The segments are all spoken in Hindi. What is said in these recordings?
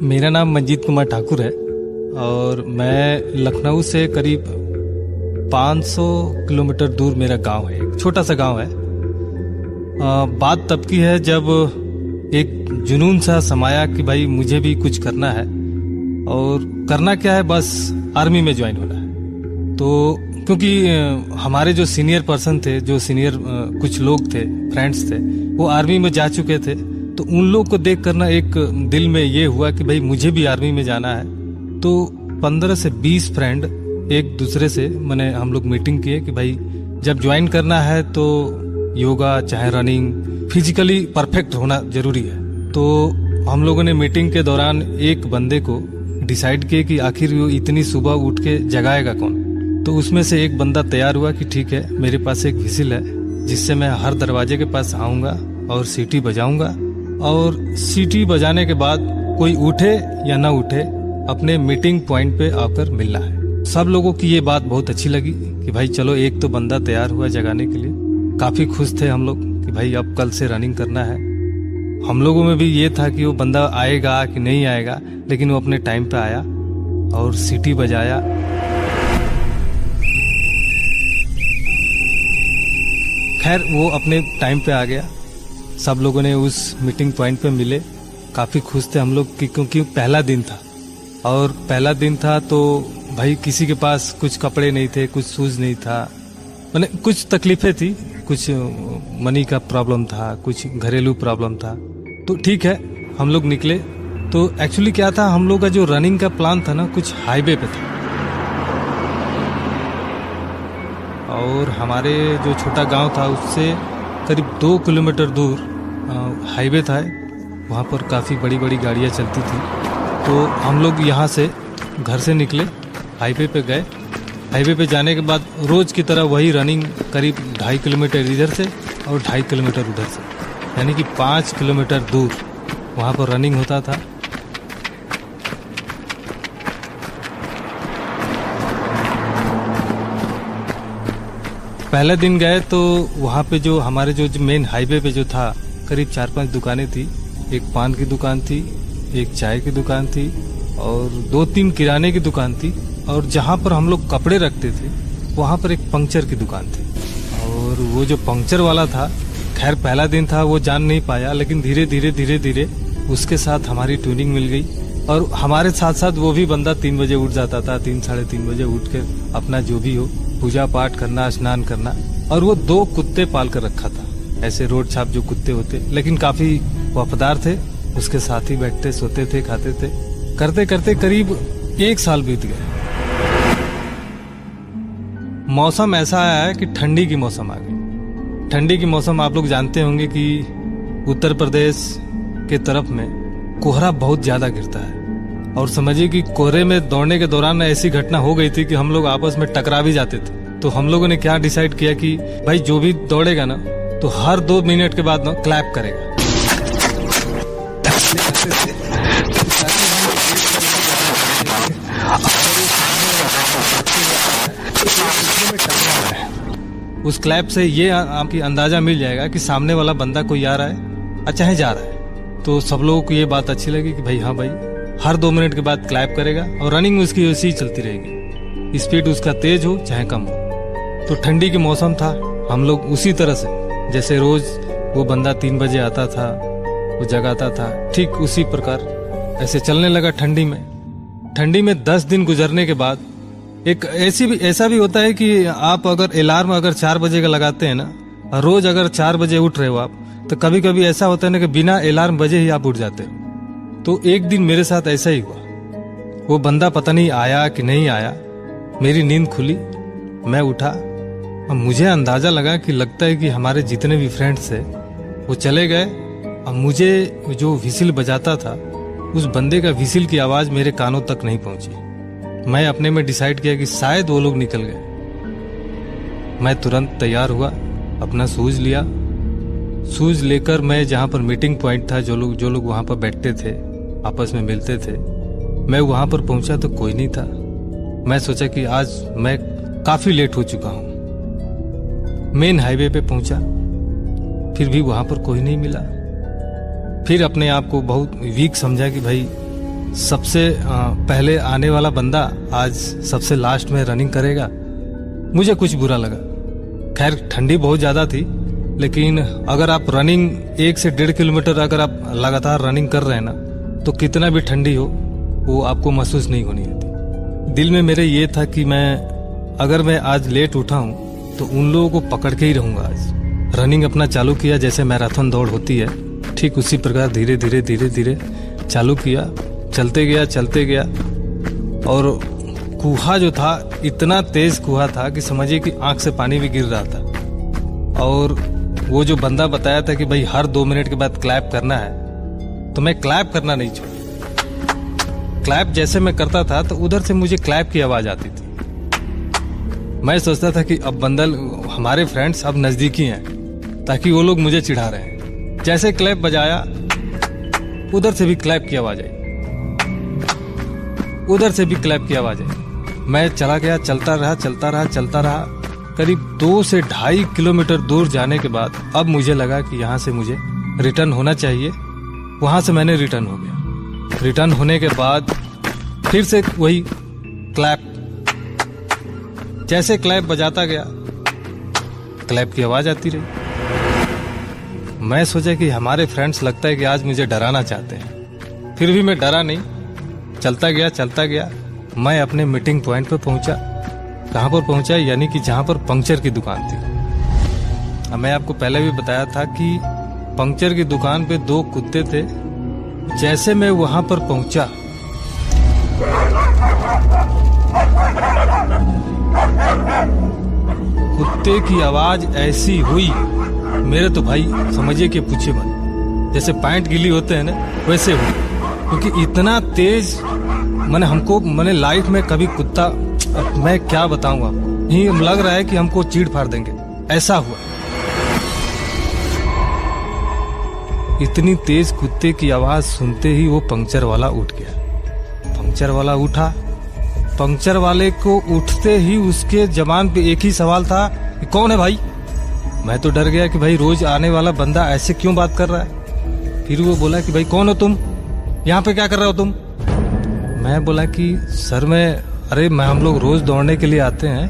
मेरा नाम मंजीत कुमार ठाकुर है और मैं लखनऊ से करीब 500 किलोमीटर दूर मेरा गांव है। एक छोटा सा गांव है। बात तब की है जब एक जुनून सा समाया कि भाई मुझे भी कुछ करना है। और करना क्या है, बस आर्मी में ज्वाइन होना है। तो क्योंकि हमारे जो सीनियर पर्सन थे, जो सीनियर कुछ लोग थे, फ्रेंड्स थे, वो आर्मी में जा चुके थे। तो उन लोग को देख कर ना एक दिल में ये हुआ कि भाई मुझे भी आर्मी में जाना है। तो 15 से 20 फ्रेंड एक दूसरे से मैंने हम लोग मीटिंग किए कि भाई जब ज्वाइन करना है तो योगा चाहे रनिंग फिजिकली परफेक्ट होना जरूरी है। तो हम लोगों ने मीटिंग के दौरान एक बंदे को डिसाइड किए कि आखिर वो इतनी सुबह उठ के जगाएगा कौन। तो उसमें से एक बंदा तैयार हुआ कि ठीक है, मेरे पास एक व्हिसिल है जिससे मैं हर दरवाजे के पास आऊँगा और सीटी बजाऊँगा, और सीटी बजाने के बाद कोई उठे या ना उठे अपने मीटिंग पॉइंट पे आकर मिलना है। सब लोगों की ये बात बहुत अच्छी लगी कि भाई चलो एक तो बंदा तैयार हुआ जगाने के लिए। काफ़ी खुश थे हम लोग कि भाई अब कल से रनिंग करना है। हम लोगों में भी ये था कि वो बंदा आएगा कि नहीं आएगा, लेकिन वो अपने टाइम पे आया और सीटी बजाया। खैर वो अपने टाइम पे आ गया। सब लोगों ने उस मीटिंग पॉइंट पे मिले। काफ़ी खुश थे हम लोग कि क्योंकि पहला दिन था, और पहला दिन था तो भाई किसी के पास कुछ कपड़े नहीं थे, कुछ शूज़ नहीं था, मैंने कुछ तकलीफें थी, कुछ मनी का प्रॉब्लम था, कुछ घरेलू प्रॉब्लम था। तो ठीक है, हम लोग निकले। तो एक्चुअली क्या था, हम लोग का जो रनिंग का प्लान था ना, कुछ हाईवे पे था। और हमारे जो छोटा गांव था उससे करीब 2 किलोमीटर दूर हाईवे था। वहाँ पर काफ़ी बड़ी बड़ी गाड़ियाँ चलती थी। तो हम लोग यहाँ से घर से निकले, हाईवे पे गए। हाईवे पे जाने के बाद रोज़ की तरह वही रनिंग करीब 2.5 किलोमीटर इधर से और 2.5 किलोमीटर उधर से, यानी कि 5 किलोमीटर दूर वहाँ पर रनिंग होता था। पहले दिन गए तो वहाँ पे जो हमारे जो मेन हाईवे पे जो था, करीब 4-5 दुकानें थी। एक पान की दुकान थी, एक चाय की दुकान थी और 2-3 किराने की दुकान थी। और जहाँ पर हम लोग कपड़े रखते थे वहाँ पर एक पंक्चर की दुकान थी। और वो जो पंक्चर वाला था, खैर पहला दिन था वो जान नहीं पाया, लेकिन धीरे धीरे उसके साथ हमारी ट्यूनिंग मिल गई। और हमारे साथ साथ वो भी बंदा 3 बजे उठ जाता था, 3-3:30 बजे उठ के अपना जो भी हो पूजा पाठ करना, स्नान करना। और वो 2 कुत्ते पाल कर रखा था, ऐसे रोड छाप जो कुत्ते होते, लेकिन काफी वफादार थे। उसके साथ ही बैठते, सोते थे, खाते थे। करते करते करीब 1 साल बीत गया। मौसम ऐसा आया है कि ठंडी की मौसम आ गई। ठंडी की मौसम आप लोग जानते होंगे कि उत्तर प्रदेश के तरफ में कोहरा बहुत ज्यादा गिरता है। और समझिए कि कोहरे में दौड़ने के दौरान ऐसी घटना हो गई थी कि हम लोग आपस में टकरा भी जाते थे। तो हम लोगों ने क्या डिसाइड किया कि भाई जो भी दौड़ेगा ना, तो हर 2 मिनट के बाद ना क्लैप करेगा। उस क्लैप से ये आपकी अंदाजा मिल जाएगा कि सामने वाला बंदा कोई आ रहा है, अच्छा है जा रहा है। तो सब लोगों को ये बात अच्छी लगी कि भाई हाँ भाई हर 2 मिनट के बाद क्लैप करेगा और रनिंग उसकी वैसी ही चलती रहेगी, स्पीड उसका तेज हो चाहे कम हो। तो ठंडी के मौसम था, हम लोग उसी तरह से जैसे रोज वो बंदा 3 बजे आता था, वो जगाता था, ठीक उसी प्रकार ऐसे चलने लगा ठंडी में। ठंडी में 10 दिन गुजरने के बाद एक ऐसा भी होता है कि आप अगर अलार्म अगर 4 बजे का लगाते हैं ना, रोज अगर 4 बजे उठ रहे हो आप, तो कभी कभी ऐसा होता है ना कि बिना अलार्म बजे ही आप उठ जाते हो। तो एक दिन मेरे साथ ऐसा ही हुआ। वो बंदा पता नहीं आया कि नहीं आया, मेरी नींद खुली, मैं उठा। अब मुझे अंदाजा लगा कि लगता है कि हमारे जितने भी फ्रेंड्स थे वो चले गए। अब मुझे जो व्हिसिल बजाता था, उस बंदे का व्हिसिल की आवाज़ मेरे कानों तक नहीं पहुंची। मैं अपने में डिसाइड किया कि शायद वो लोग निकल गए। मैं तुरंत तैयार हुआ, अपना शूज़ लिया। शूज़ लेकर मैं जहाँ पर मीटिंग पॉइंट था, जो लोग वहाँ पर बैठते थे, आपस में मिलते थे, मैं वहाँ पर पहुँचा तो कोई नहीं था। मैं सोचा कि आज मैं काफ़ी लेट हो चुका हूँ। मेन हाईवे पे पहुँचा, फिर भी वहाँ पर कोई नहीं मिला। फिर अपने आप को बहुत वीक समझा कि भाई सबसे पहले आने वाला बंदा आज सबसे लास्ट में रनिंग करेगा, मुझे कुछ बुरा लगा। खैर ठंडी बहुत ज़्यादा थी, लेकिन अगर आप रनिंग 1 से 1.5 किलोमीटर अगर आप लगातार रनिंग कर रहे हैं ना, तो कितना भी ठंडी हो वो आपको महसूस नहीं होनी होती। दिल में मेरे ये था कि अगर मैं आज लेट उठा हूँ तो उन लोगों को पकड़ के ही रहूँगा। आज रनिंग अपना चालू किया, जैसे मैराथन दौड़ होती है ठीक उसी प्रकार धीरे धीरे धीरे धीरे चालू किया। चलते गया और कुहा जो था इतना तेज कुहा था कि समझिए कि आंख से पानी भी गिर रहा था। और वो जो बंदा बताया था कि भाई हर 2 मिनट के बाद क्लैप करना है, तो मैं क्लैप करना नहीं छोड़ा। क्लैप जैसे मैं करता था तो उधर से मुझे क्लैप की आवाज आती थी। मैं सोचता था कि अब बंदल हमारे फ्रेंड्स अब नजदीकी हैं, ताकि वो लोग मुझे चिढ़ा रहे हैं। जैसे क्लैप बजाया उधर से भी क्लैप की आवाज आई, उधर से भी क्लैप की आवाज आई। मैं चला गया, चलता रहा। करीब 2 से 2.5 किलोमीटर दूर जाने के बाद अब मुझे लगा कि यहाँ से मुझे रिटर्न होना चाहिए। वहां से मैंने रिटर्न हो गया। रिटर्न होने के बाद फिर से वही क्लैप, जैसे क्लैप बजाता गया क्लैप की आवाज आती रही। मैं सोचा कि हमारे फ्रेंड्स लगता है कि आज मुझे डराना चाहते हैं। फिर भी मैं डरा नहीं, चलता गया। मैं अपने मीटिंग पॉइंट पर पहुंचा। कहां पर पहुंचा? यानी कि जहां पर पंक्चर की दुकान थी। अब मैं आपको पहले भी बताया था कि पंक्चर की दुकान पे 2 कुत्ते थे। जैसे मैं वहां पर पहुंचा, कुत्ते की आवाज ऐसी हुई, मेरे तो भाई समझिए कि पूछे मत, जैसे पैंट गीली होते हैं ना वैसे हुई। क्योंकि इतना तेज मैंने लाइफ में कभी कुत्ता, मैं क्या बताऊं आपको, ही लग रहा है कि हमको चीड़ फाड़ देंगे, ऐसा हुआ। इतनी तेज कुत्ते की आवाज सुनते ही वो पंक्चर वाला उठ गया। पंक्चर वाला उठा। पंक्चर वाले को उठते ही उसके जबान पे एक ही सवाल था कि कौन है भाई? मैं तो डर गया कि भाई रोज आने वाला बंदा ऐसे क्यों बात कर रहा है। फिर वो बोला कि भाई कौन हो तुम, यहाँ पे क्या कर रहे हो तुम? मैं बोला कि सर मैं हम लोग रोज दौड़ने के लिए आते हैं।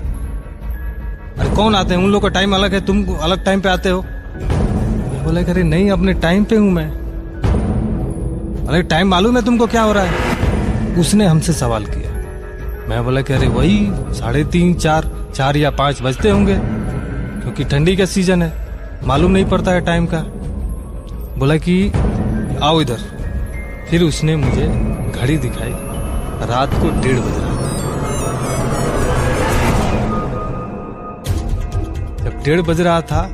अरे कौन आते हैं? उन लोग का टाइम अलग है, तुम अलग टाइम पे आते हो। मैं बोला कि अरे नहीं, अपने टाइम पे हूं मैं। अरे टाइम मालूम है तुमको क्या हो रहा है? उसने हमसे सवाल किया। मैं बोला कि अरे वही 3:30, 4 या 5 बजते होंगे, क्योंकि ठंडी का सीजन है, मालूम नहीं पड़ता है टाइम का। बोला कि आओ इधर। फिर उसने मुझे घड़ी दिखाई, रात को 1:30 बज रहा था। जब 1:30 बज रहा था,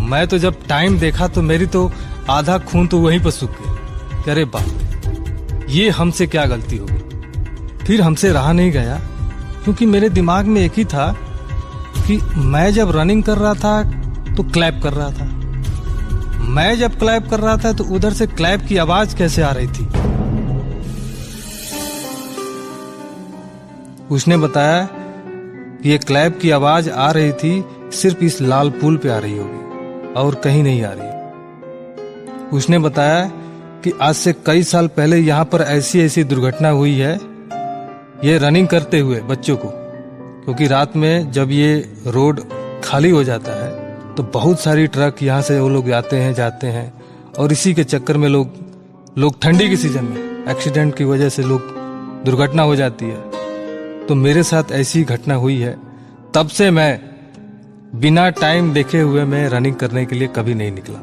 मैं तो जब टाइम देखा तो मेरी तो आधा खून तो वहीं पर सूख गया कि अरे बाप, ये हमसे क्या गलती हो गई। फिर हमसे रहा नहीं गया, क्योंकि मेरे दिमाग में एक ही था कि मैं जब रनिंग कर रहा था तो क्लैप कर रहा था। मैं जब क्लैप कर रहा था तो उधर से क्लैप की आवाज कैसे आ रही थी। उसने बताया कि ये क्लैप की आवाज आ रही थी सिर्फ इस लाल पुल पे आ रही होगी और कहीं नहीं आ रही। उसने बताया कि आज से कई साल पहले यहाँ पर ऐसी दुर्घटना हुई है, ये रनिंग करते हुए बच्चों को, क्योंकि रात में जब ये रोड खाली हो जाता है तो बहुत सारी ट्रक यहाँ से वो लोग जाते हैं और इसी के चक्कर में लोग ठंडी के सीजन में एक्सीडेंट की वजह से लोग दुर्घटना हो जाती है। तो मेरे साथ ऐसी घटना हुई है। तब से मैं बिना टाइम देखे हुए मैं रनिंग करने के लिए कभी नहीं निकला।